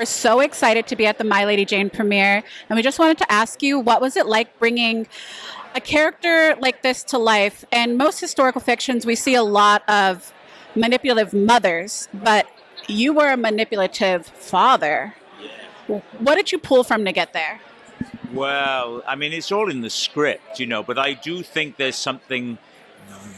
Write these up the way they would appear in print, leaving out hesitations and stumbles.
so excited to be at the My Lady Jane premiere, and we just wanted to ask you, what was it like bringing a character like this to life? In most historical fictions, we see a lot of manipulative mothers, but you were a manipulative father. What did you pull from to get there? Well, I mean, it's all in the script, but I do think there's something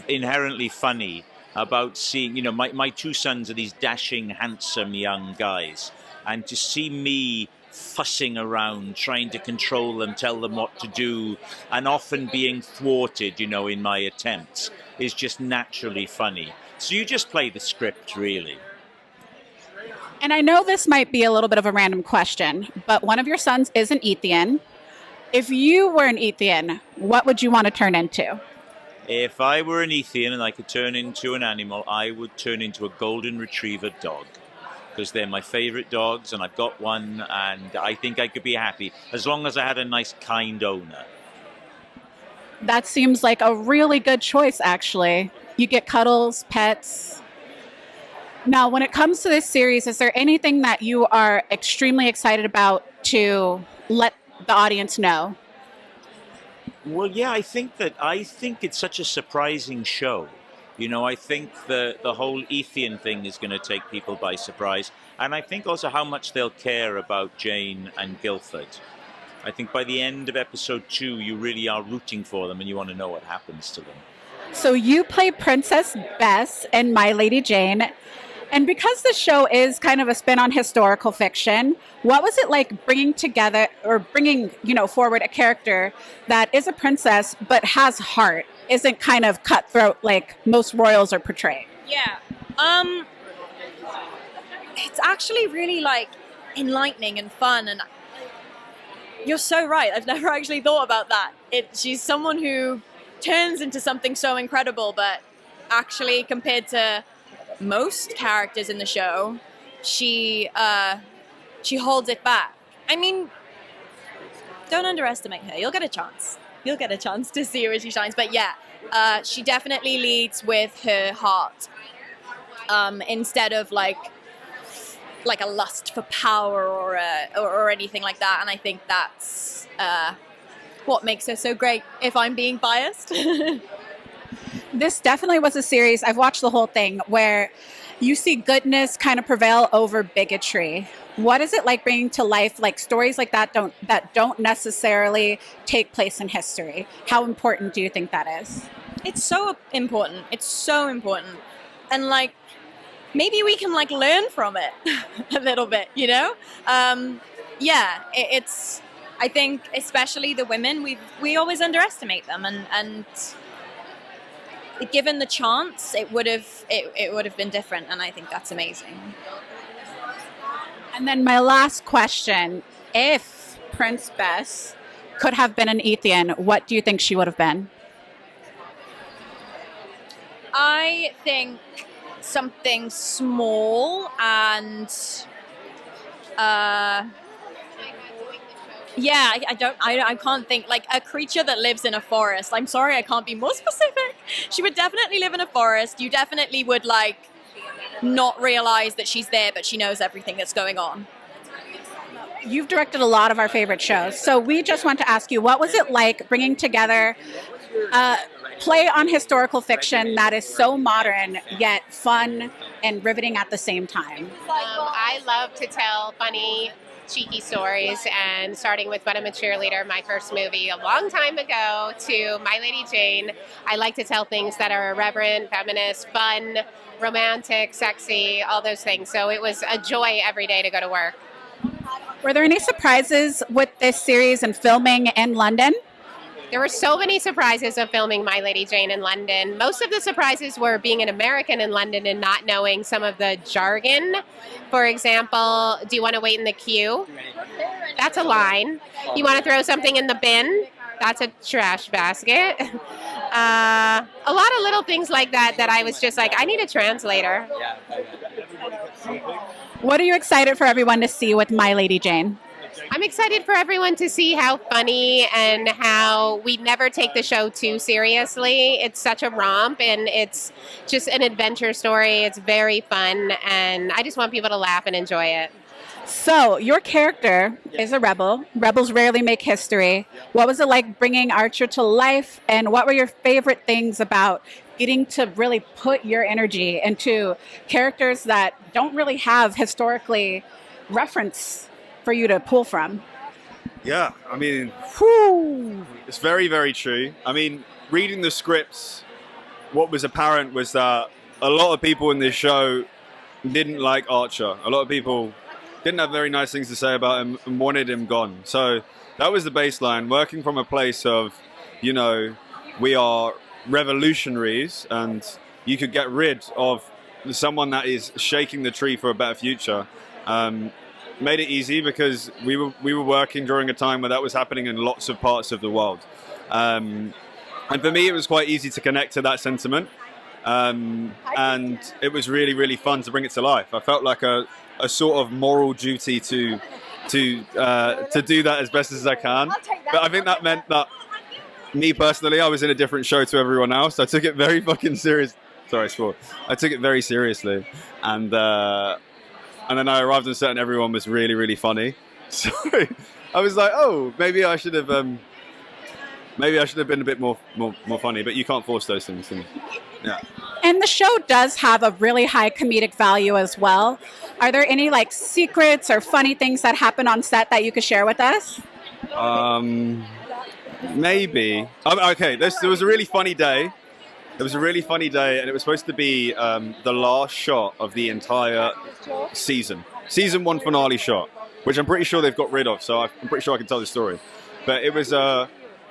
inherently funny about seeing, my two sons are these dashing, handsome young guys. And to see me fussing around, trying to control them, tell them what to do, and often being thwarted, in my attempts, is just naturally funny. So you just play the script, really. And I know this might be a little bit of a random question, but one of your sons is an Ethian. If you were an Ethian, what would you want to turn into? If I were an Ethian and I could turn into an animal, I would turn into a golden retriever dog. Because they're my favorite dogs, and I've got one, and I think I could be happy as long as I had a nice, kind owner. That seems like a really good choice, actually. You get cuddles, pets. Now, when it comes to this series, is there anything that you are extremely excited about to let the audience know? Well, yeah, I think it's such a surprising show. I think the whole Ethian thing is going to take people by surprise. And I think also how much they'll care about Jane and Guildford. I think by the end of episode 2, you really are rooting for them and you want to know what happens to them. So you play Princess Bess in My Lady Jane. And because the show is kind of a spin on historical fiction, what was it like bringing forward a character that is a princess but has heart, isn't kind of cutthroat like most royals are portrayed? Yeah. It's actually really enlightening and fun, and you're so right. I've never actually thought about that. She's someone who turns into something so incredible, but actually compared to most characters in the show, she holds it back. I mean, don't underestimate her. You'll get a chance. You'll get a chance to see her as she shines. But yeah, she definitely leads with her heart, instead of like a lust for power or anything like that. And I think that's what makes her so great, if I'm being biased. This definitely was a series, I've watched the whole thing, where you see goodness kind of prevail over bigotry. What is it like bringing to life stories like that don't necessarily take place in history? How important do you think that is? It's so important. It's so important. And maybe we can learn from it a little bit, it's, I think especially the women, we always underestimate them, and given the chance, it would have been different, and I think that's amazing. And then my last question, if Prince Bess could have been an Ethian, what do you think she would have been? I think something small and yeah, I can't think, a creature that lives in a forest. I'm sorry, I can't be more specific. She would definitely live in a forest. You definitely would not realize that she's there, but she knows everything that's going on. You've directed a lot of our favorite shows. So we just want to ask you, what was it like bringing together a play on historical fiction that is so modern, yet fun and riveting at the same time? I love to tell funny, cheeky stories, and starting with When I'm a Cheerleader, my first movie a long time ago, to My Lady Jane, I like to tell things that are irreverent, feminist, fun, romantic, sexy, all those things. So it was a joy every day to go to work. Were there any surprises with this series and filming in London? There were so many surprises of filming My Lady Jane in London. Most of the surprises were being an American in London and not knowing some of the jargon. For example, do you want to wait in the queue? That's a line. You want to throw something in the bin? That's a trash basket. A lot of little things like that I was just I need a translator. What are you excited for everyone to see with My Lady Jane? I'm excited for everyone to see how funny and how we never take the show too seriously. It's such a romp, and it's just an adventure story. It's very fun, and I just want people to laugh and enjoy it. So, your character is a rebel. Rebels rarely make history. What was it like bringing Archer to life, and what were your favorite things about getting to really put your energy into characters that don't really have historically reference for you to pull from? Yeah, I mean, whew, it's very, very true. I mean, reading the scripts, what was apparent was that a lot of people in this show didn't like Archer. A lot of people didn't have very nice things to say about him and wanted him gone. So that was the baseline, working from a place of, you know, we are revolutionaries and you could get rid of someone that is shaking the tree for a better future. Made it easy because we were working during a time where that was happening in lots of parts of the world. And for me, it was quite easy to connect to that sentiment. And it was really, really fun to bring it to life. I felt like a sort of moral duty to do that as best as I can. But I think that meant that me personally, I was in a different show to everyone else. I took it very fucking serious. Sorry, I swore. I took it very seriously, and then I arrived on set and everyone was really, really funny. So I was like, oh, maybe I should have been a bit more funny. But you can't force those things. Yeah. And the show does have a really high comedic value as well. Are there any like secrets or funny things that happen on set that you could share with us? Maybe. Okay, there was a really funny day. It was a really funny day, and it was supposed to be the last shot of the entire season. Season 1 finale shot, which I'm pretty sure they've got rid of, so I'm pretty sure I can tell the story. But it was a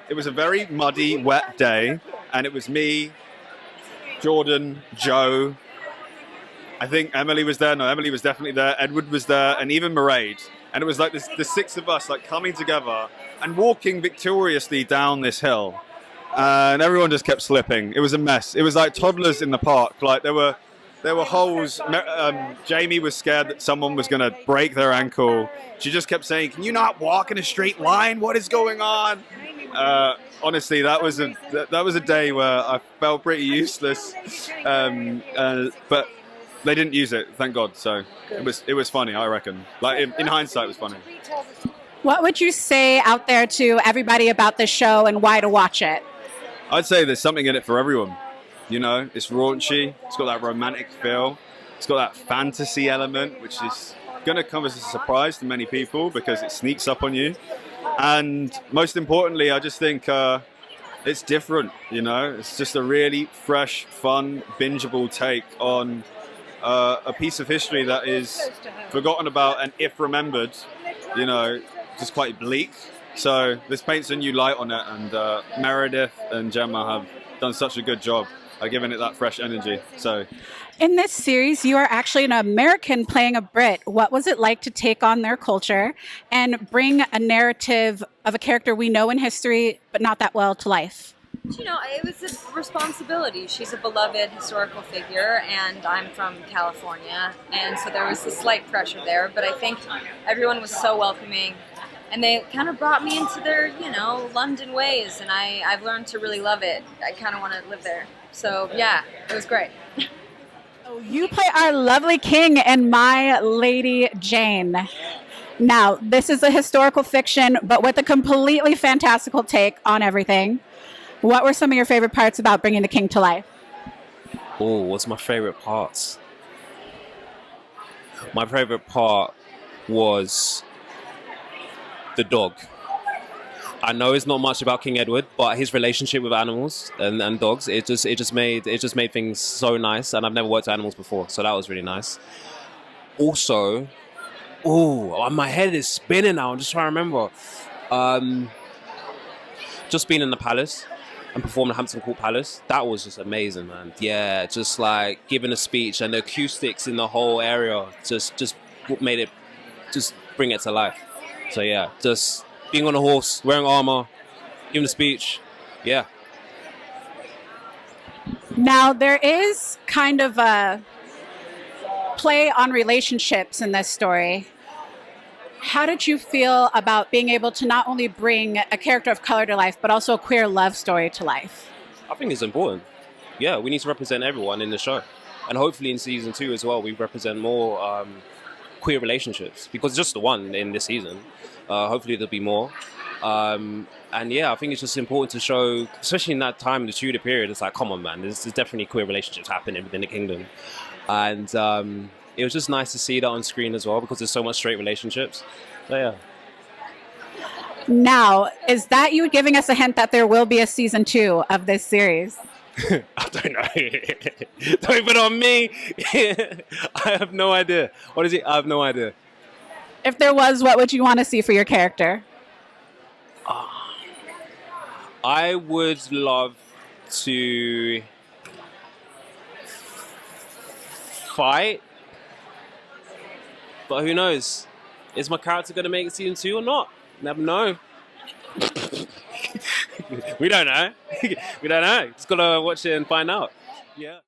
very muddy, wet day, and it was me, Jordan, Joe, I think Emily was there. No, Emily was definitely there. Edward was there, and even Mairead. And it was like the 6 of us like coming together and walking victoriously down this hill. And everyone just kept slipping. It was a mess. It was like toddlers in the park. Like there were holes. Jamie was scared that someone was going to break their ankle. She just kept saying, "Can you not walk in a straight line? What is going on?" Honestly, that was a day where I felt pretty useless. But they didn't use it, thank God. So it was funny, I reckon. Like in hindsight, it was funny. What would you say out there to everybody about this show and why to watch it? I'd say there's something in it for everyone. You know, it's raunchy. It's got that romantic feel. It's got that fantasy element, which is going to come as a surprise to many people because it sneaks up on you. And most importantly, I just think it's different. You know, it's just a really fresh, fun, bingeable take on a piece of history that is forgotten about, and if remembered, you know, just quite bleak. So this paints a new light on it, and Meredith and Gemma have done such a good job at giving it that fresh energy. So, in this series, you are actually an American playing a Brit. What was it like to take on their culture and bring a narrative of a character we know in history, but not that well, to life? You know, it was a responsibility. She's a beloved historical figure, and I'm from California, and so there was a slight pressure there, but I think everyone was so welcoming, and they kind of brought me into their, you know, London ways, and I've learned to really love it. I kind of want to live there. So, yeah, it was great. You play our lovely king and My Lady Jane. Now, this is a historical fiction, but with a completely fantastical take on everything. What were some of your favorite parts about bringing the king to life? Oh, what's my favorite parts? My favorite part was the dog. I know it's not much about King Edward, but his relationship with animals and dogs, it just made things so nice. And I've never worked with animals before, so that was really nice. Also, my head is spinning now. I'm just trying to remember. Just being in the palace and performing at Hampton Court Palace, that was just amazing, man. Yeah, just like giving a speech, and the acoustics in the whole area just made it, just bring it to life. So yeah, just being on a horse, wearing armor, giving a speech, yeah. Now, there is kind of a play on relationships in this story. How did you feel about being able to not only bring a character of color to life, but also a queer love story to life? I think it's important. Yeah, we need to represent everyone in the show. And hopefully in season 2 as well, we represent more queer relationships, because just the one in this season. Hopefully there'll be more. And yeah, I think it's just important to show, especially in that time, the Tudor period, it's like, come on, man, there's definitely queer relationships happening within the kingdom. And it was just nice to see that on screen as well, because there's so much straight relationships. So yeah. Now, is that you giving us a hint that there will be a season 2 of this series? I don't know. Don't put it on me. I have no idea. What is it? I have no idea. If there was, what would you want to see for your character? I would love to fight, but who knows? Is my character going to make it season 2 or not? Never know. We don't know. We don't know. Just got to watch it and find out. Yeah.